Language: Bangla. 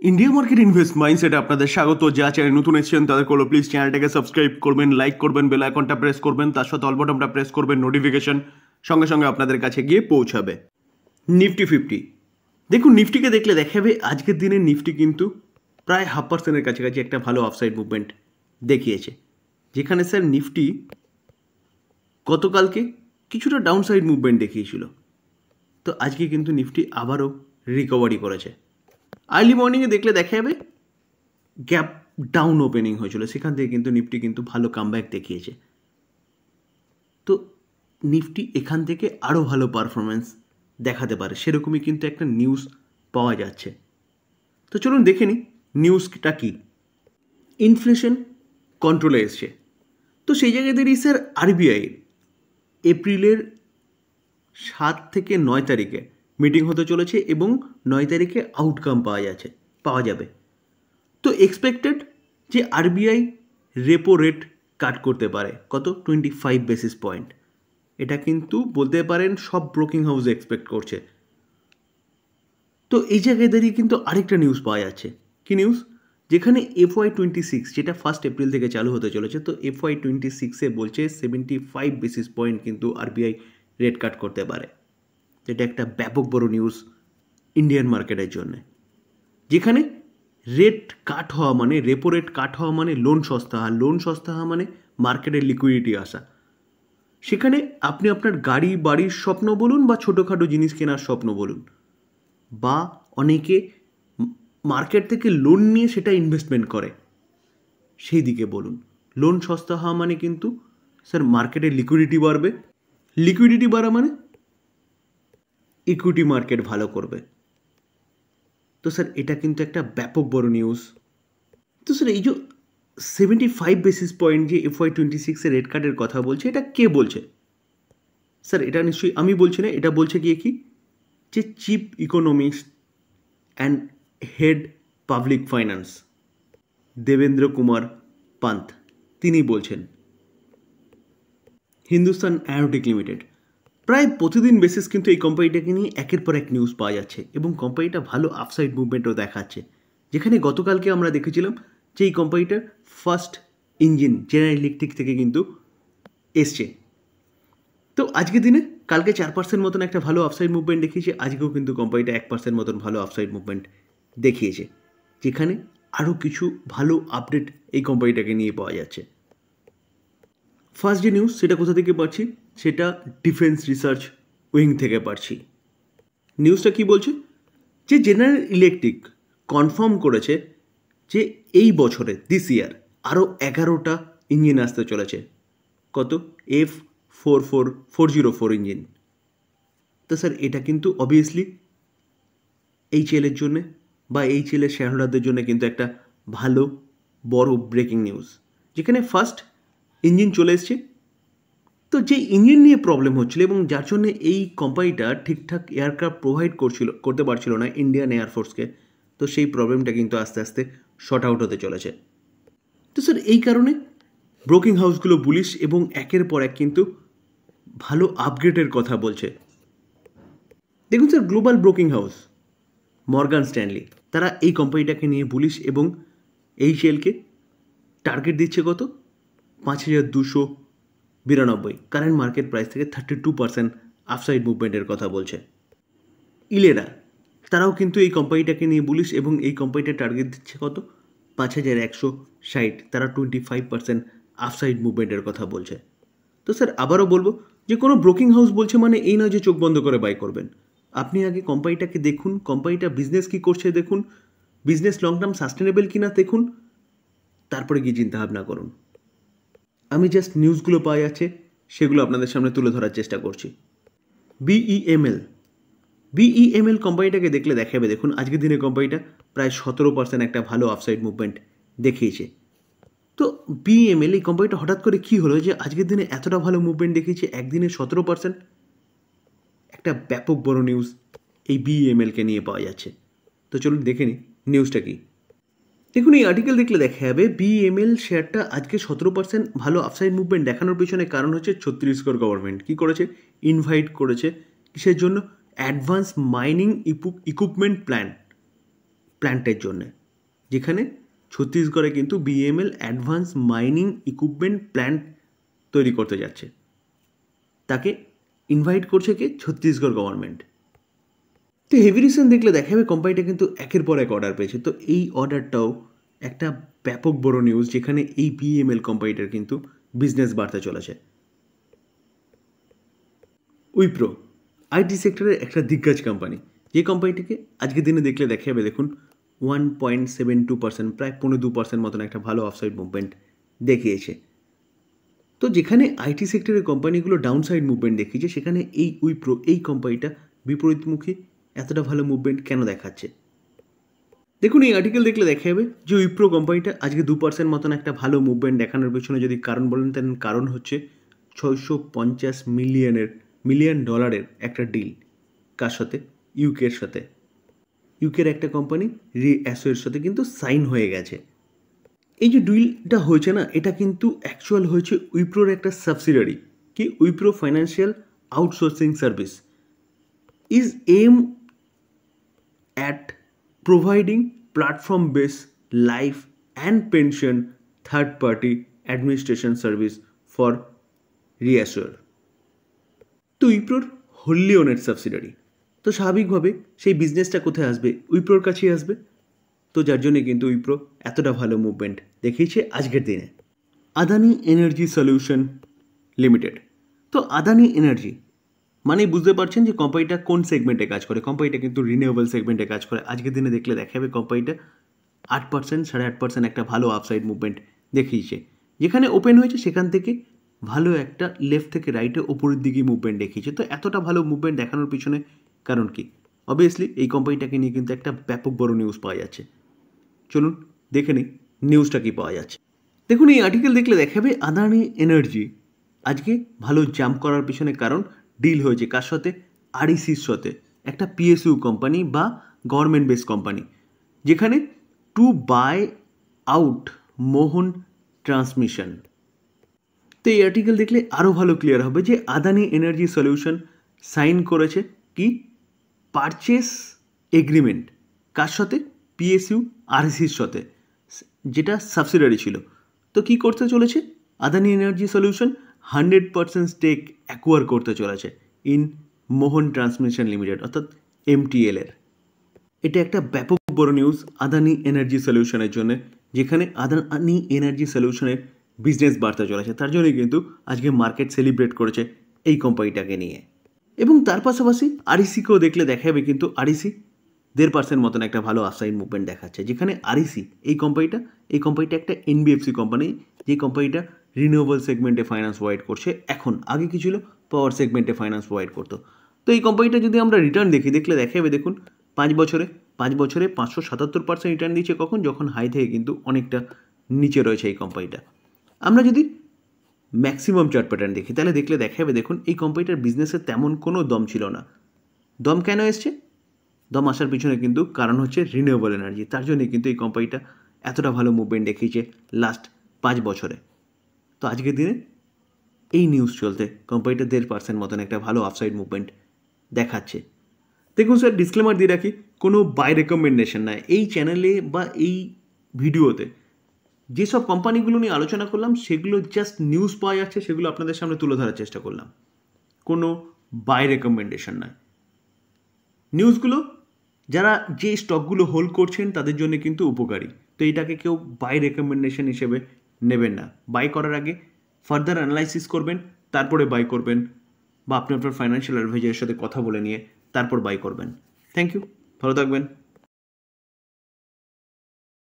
ইন্ডিয়া মার্কেট ইনভেস্ট মাইন্ডসেটে আপনাদের স্বাগত। যা চ্যানেল নতুন এসেছেন তাদের করলো প্লিজ চ্যানেলটাকে সাবস্ক্রাইব করবেন, লাইক করবেন, বেল আইকনটা প্রেস করবেন, তার সাথে অল বাটনটা প্রেস করবেন, নোটিফিকেশন সঙ্গে সঙ্গে আপনাদের কাছে গিয়ে পৌঁছাবে। নিফটি 50 দেখুন, নিফটিকে দেখলে দেখাবে আজকের দিনে নিফটি কিন্তু প্রায় 0.5% কাছাকাছি একটা ভালো অফসাইড মুভমেন্ট দেখিয়েছে, যেখানে স্যার নিফটি গতকালকে কিছুটা ডাউনসাইড মুভমেন্ট দেখিয়েছিল। তো আজকে কিন্তু নিফটি আবারও রিকভারি করেছে। আর্লি মর্নিংয়ে দেখলে দেখা যাবে গ্যাপ ডাউন ওপেনিং হয়েছিল, সেখান থেকে কিন্তু নিফটি কিন্তু ভালো কামব্যাক দেখিয়েছে। তো নিফটি এখান থেকে আরও ভালো পারফরমেন্স দেখাতে পারে, সেরকমই কিন্তু একটা নিউজ পাওয়া যাচ্ছে। তো চলুন দেখে নিই নিউজটা কী। ইনফ্লেশন কন্ট্রোলে এসছে, তো সেই জায়গায় দাঁড়িয়ে স্যার আরবিআই এপ্রিলের 7 থেকে 9 তারিখে মিটিং হতে চলেছে এবং 9 তারিখে আউটকাম পাওয়া যাবে। তো এক্সপেক্টেড যে আরবিআই রেপো রেট কাট করতে পারে কত 25 বেসিস পয়েন্ট। এটা কিন্তু বলতে পারেন সব ব্রোকিং হাউস এক্সপেক্ট করছে। তো এই জায়গায় দাঁড়িয়ে কিন্তু আরেকটা নিউজ পাওয়া যাচ্ছে। কি নিউজ? যেখানে FY26 যেটা 1 এপ্রিল থেকে চালু হতে চলেছে, তো FY26-এ বলছে 75 বেসিস পয়েন্ট কিন্তু আরবিআই রেট কাট করতে পারে। এটা একটা ব্যাপক বড় নিউজ ইন্ডিয়ান মার্কেটের জন্য, যেখানে রেট কাট হওয়া মানে রেপো রেট কাট হওয়া মানে লোন সস্তা হওয়া, লোন সস্তা হওয়া মানে মার্কেটের লিকুইডিটি আসা। সেখানে আপনি আপনার গাড়ি বাড়ির স্বপ্ন বলুন বা ছোটোখাটো জিনিস কেনার স্বপ্ন বলুন, বা অনেকে মার্কেট থেকে লোন নিয়ে সেটা ইনভেস্টমেন্ট করে, সেই দিকে বলুন। লোন সস্তা হওয়া মানে কিন্তু স্যার মার্কেটের লিকুইডিটি বাড়বে, লিকুইডিটি বাড়া মানে ইকুইটি মার্কেট ভালো করবে। তো স্যার এটা কিন্তু একটা ব্যাপক বড় নিউজ। তো স্যার এই যে 75 বেসিস পয়েন্ট যে FY26-এর রেট কাটের কথা বলছে, এটা কে বলছে? স্যার এটা নিশ্চয়ই আমি বলছি না, এটা বলছে গিয়ে কি যে chief economist and head public finance Devendra Kumar Pant, তিনি বলছেন। হিন্দুস্তান অ্যারোটিক লিমিটেড, প্রায় প্রতিদিন বেসিস কিন্তু এই কোম্পানিটাকে নিয়ে একের পর এক নিউজ পাওয়া যাচ্ছে এবং কোম্পানিটা ভালো আপসাইড মুভমেন্টও দেখাচ্ছে। যেখানে গতকালকে আমরা দেখেছিলাম যে এই কোম্পানিটার ফার্স্ট ইঞ্জিন জেনারেল ইলেকট্রিক থেকে কিন্তু এসছে। তো আজকের দিনে কালকে 4% মতন একটা ভালো আপসাইড মুভমেন্ট দেখিয়েছে, আজকেও কিন্তু কোম্পানিটা 1% মতন ভালো আপসাইড মুভমেন্ট দেখিয়েছে, যেখানে আরও কিছু ভালো আপডেট এই কোম্পানিটাকে নিয়ে পাওয়া যাচ্ছে। ফার্স্ট যে নিউজ সেটা কোথা থেকে পাচ্ছি, সেটা ডিফেন্স রিসার্চ উইং থেকে পাচ্ছি। নিউজটা কি বলছে যে জেনারেল ইলেকট্রিক কনফার্ম করেছে যে এই বছরে দিস ইয়ার আরও 11টা ইঞ্জিন আসতে চলেছে। কত? F404 engine. তো স্যার এটা কিন্তু অবভিয়াসলি এইচএলের জন্যে বা এইচএলের শেয়ার হোল্ডারদের জন্য কিন্তু একটা ভালো বড় ব্রেকিং নিউজ, যেখানে ফার্স্ট ইঞ্জিন চলে এসছে। তো যে ইঞ্জিন নিয়ে প্রবলেম হচ্ছিল এবং যার জন্য এই কোম্পানিটা ঠিকঠাক এয়ারক্রাফট করতে পারছিল না ইন্ডিয়ান এয়ারফোর্সকে, তো সেই প্রবলেমটা কিন্তু আস্তে আস্তে শর্ট আউট হতে চলেছে। তো স্যার এই কারণে ব্রোকিং হাউসগুলো বুলিশ এবং একের পর এক কিন্তু ভালো আপগ্রেডের কথা বলছে। দেখুন sir, global broking house Morgan Stanley তারা এই কোম্পানিটাকে নিয়ে বুলিশ এবং এইচএলকে টার্গেট দিচ্ছে কত 5292, কারেন্ট মার্কেট প্রাইস থেকে 32% আপসাইড মুভমেন্টের কথা বলছে। ইলেরা তারাও কিন্তু এই কোম্পানিটাকে নিয়ে বুলিশ এবং এই কোম্পানিটা টার্গেট দিচ্ছে কত 5160, তারা 25% আপসাইড মুভমেন্টের কথা বলছে। তো স্যার আবারও বলবো যে কোনো ব্রোকিং হাউস বলছে মানে এই নয় যে চোখ বন্ধ করে বাই করবেন। আপনি আগে কোম্পানিটাকে দেখুন, কোম্পানিটা বিজনেস কী করছে দেখুন, বিজনেস লং টার্ম সাস্টেনেবল কিনা দেখুন, তারপরে গিয়ে চিন্তাভাবনা করুন। আমি জাস্ট নিউজগুলো পাওয়া যাচ্ছে সেগুলো আপনাদের সামনে তুলে ধরার চেষ্টা করছি। বিইএমএল কোম্পানিটাকে দেখলে দেখাবে, দেখুন আজকের দিনে কোম্পানিটা প্রায় 17% একটা ভালো আপসাইড মুভমেন্ট দেখিয়েছে। তো বিইএমএল এই কোম্পানিটা হঠাৎ করে কী হলো যে আজকের দিনে এতটা ভালো মুভমেন্ট দেখিয়েছে, একদিনে 17%, একটা ব্যাপক বড় নিউজ এই বিইএমএলকে নিয়ে পাওয়া যাচ্ছে। তো চলুন দেখে নিই নিউজটা কী। দেখুন এই আর্টিকেল দেখলে দেখা যাবে বিএমএল শেয়ারটা আজকে 17% ভালো আপসাইড মুভমেন্ট দেখানোর পিছনে কারণ হচ্ছে ছত্তিশগড় গভর্নমেন্ট কী করেছে, ইনভাইট করেছে কিসের জন্য, অ্যাডভান্স মাইনিং ইকুইপমেন্ট প্ল্যান প্ল্যান্টের জন্য, যেখানে ছত্তিশগড়ে কিন্তু BEML advance mining equipment plant তৈরি করতে যাচ্ছে। তাকে ইনভাইট করছে কে? ছত্তিশগড় গভর্নমেন্ট। তো হেভি রিসেন্ট দেখলে দেখা যাবে কোম্পানিটা কিন্তু একের পর এক অর্ডার পেয়েছে। তো এই অর্ডারটাও একটা ব্যাপক বড় নিউজ, যেখানে এই BEML কোম্পানিটার কিন্তু বিজনেস বাড়তে চলেছে। উইপ্রো IT সেক্টরের একটা দিগ্গজ কোম্পানি, যে কোম্পানিটিকে আজকের দিনে দেখলে দেখা যাবে দেখুন 1.72%, প্রায় 2% মতন একটা ভালো অফসাইড মুভমেন্ট দেখিয়েছে। তো যেখানে IT সেক্টরের কোম্পানিগুলো ডাউনসাইড মুভমেন্ট দেখিয়েছে, সেখানে এই উইপ্রো এই কোম্পানিটা বিপরীতমুখী এতটা ভালো মুভমেন্ট কেন দেখাচ্ছে? দেখুন, এই আর্টিকেল দেখলে দেখা যাবে যে উইপ্রো কোম্পানিটা আজকে 2% মতন একটা ভালো মুভমেন্ট দেখানোর পেছনে যদি কারণ বলেন, তার কারণ হচ্ছে $650 মিলিয়ন একটা ডিল। কার সাথে? ইউকের সাথে। ইউকের একটা কোম্পানি রিঅ্যাসোর সাথে কিন্তু সাইন হয়ে গেছে। এই যে ডিলটা হয়েছে না, এটা কিন্তু অ্যাকচুয়াল হয়েছে উইপ্রোর একটা সাবসিডিয়ারি, কি Wipro financial outsourcing service is aim at providing platform base life and pension third party administration service for ReAssure. তো উইপ্রোর হোললি ওনেড সাবসিডিয়ারি, তো স্বাভাবিকভাবে সেই বিজনেসটা কোথায় আসবে? উইপ্রোর কাছেই আসবে। তো যার জন্যে কিন্তু উইপ্রো এতটা ভালো মুভমেন্ট দেখিয়েছে আজকের দিনে। Adani energy solution limited. তো আদানি এনার্জি মানে বুঝতে পারছেন যে কোম্পানিটা কোন সেগমেন্টে কাজ করে। কোম্পানিটা কিন্তু রিনিউয়েবল সেগমেন্টে কাজ করে। আজকের দিনে দেখলে দেখা যাবে কোম্পানিটা 8%, 8.5% একটা ভালো আপসাইড মুভমেন্ট দেখিয়েছে। যেখানে ওপেন হয়েছে সেখান থেকে ভালো একটা লেফট থেকে রাইটে ওপরের দিকে মুভমেন্ট দেখিয়েছে। তো এতটা ভালো মুভমেন্ট দেখানোর পিছনে কারণ কি? অবভিয়াসলি এই কোম্পানিটাকে নিয়ে কিন্তু একটা ব্যাপক বড় নিউজ পাওয়া যাচ্ছে। চলুন দেখে নিই নিউজটা কি পাওয়া যাচ্ছে। দেখুন, এই আর্টিকেল দেখলে দেখাবে আদানি এনার্জি আজকে ভালো জাম্প করার পিছনে কারণ ডিল হয়েছে কার সাথে? RECর সাথে, একটা PSU কোম্পানি বা গভর্নমেন্ট বেস কোম্পানি, যেখানে to buy out Mohan transmission. তো এই আর্টিকেল দেখলে আরও ভালো ক্লিয়ার হবে যে আদানি এনার্জি সলিউশন সাইন করেছে কি পারচেস এগ্রিমেন্ট কার সাথে? PSU RECর সাথে, যেটা সাবসিডিয়ারি ছিল। তো কি করতে চলেছে Adani energy solution? 100% stake acquire করতে চলেছে ইন মোহন ট্রান্সমিশন লিমিটেড, অর্থাৎ MTL এর। এটা একটা ব্যাপক বড় নিউজ আদানি এনার্জি সলিউশনের জন্য, যেখানে আদানি এনার্জি সলিউশনের বিজনেস বাড়তে চলেছে। তার জন্যই কিন্তু আজকে মার্কেট সেলিব্রেট করেছে এই কোম্পানিটাকে নিয়ে। এবং তার পাশাপাশি RECকেও দেখলে দেখা যাবে কিন্তু REC 1.5% মতন একটা ভালো আপসাইড মুভমেন্ট দেখাচ্ছে। যেখানে REC এই কোম্পানিটা একটা NBFC কোম্পানি, যে কোম্পানিটা রিনিউয়েবল সেগমেন্টে ফাইন্যান্স প্রোভাইড করছে। এখন আগে কি ছিল? পাওয়ার সেগমেন্টে ফাইন্যান্স প্রোভাইড করতো। তো এই কোম্পানিটা যদি আমরা রিটার্ন দেখলে দেখা যাবে দেখুন 5 বছরে 577% রিটার্ন দিচ্ছে। কখন? যখন হাই থেকে কিন্তু অনেকটা নিচে রয়েছে এই কোম্পানিটা। আমরা যদি ম্যাক্সিমাম চার্ট প্যাটার্ন দেখি তাহলে দেখলে দেখা যাবে দেখুন এই কোম্পানিটার বিজনেসের তেমন কোনো দম ছিল না। দম কেন এসছে? দম আসার পিছনে কিন্তু কারণ হচ্ছে রিনিউয়েবল এনার্জি। তার জন্যই কিন্তু এই কোম্পানিটা এতটা ভালো মুভমেন্ট দেখিয়েছে লাস্ট 5 বছরে। তো আজকের দিনে এই নিউজ চলতে কোম্পানিটা 1.5% মতন একটা ভালো আপসাইড মুভমেন্ট দেখাচ্ছে। দেখুন স্যার, ডিসক্লেমার দিয়ে রাখি, কোনো বাই রেকমেন্ডেশন নয়। এই চ্যানেলে বা এই ভিডিওতে যেসব কোম্পানিগুলো নিয়ে আলোচনা করলাম সেগুলো জাস্ট নিউজ পাওয়া যাচ্ছে, সেগুলো আপনাদের সামনে তুলে ধরার চেষ্টা করলাম। কোনো বাই রেকমেন্ডেশন নয়। নিউজগুলো যারা যে স্টকগুলো হোল্ড করছেন তাদের জন্য কিন্তু উপকারী। তো এটাকে কেউ বাই রেকমেন্ডেশন হিসেবে নেবেন না। বাই করার আগে ফার্দার অ্যানালাইসিস করবেন, তারপরে বাই করবেন, বা আপনি আপনার ফাইন্যান্সিয়াল অ্যাডভাইজারের সাথে কথা বলে নিয়ে তারপর বাই করবেন। থ্যাংক ইউ, ভালো থাকবেন।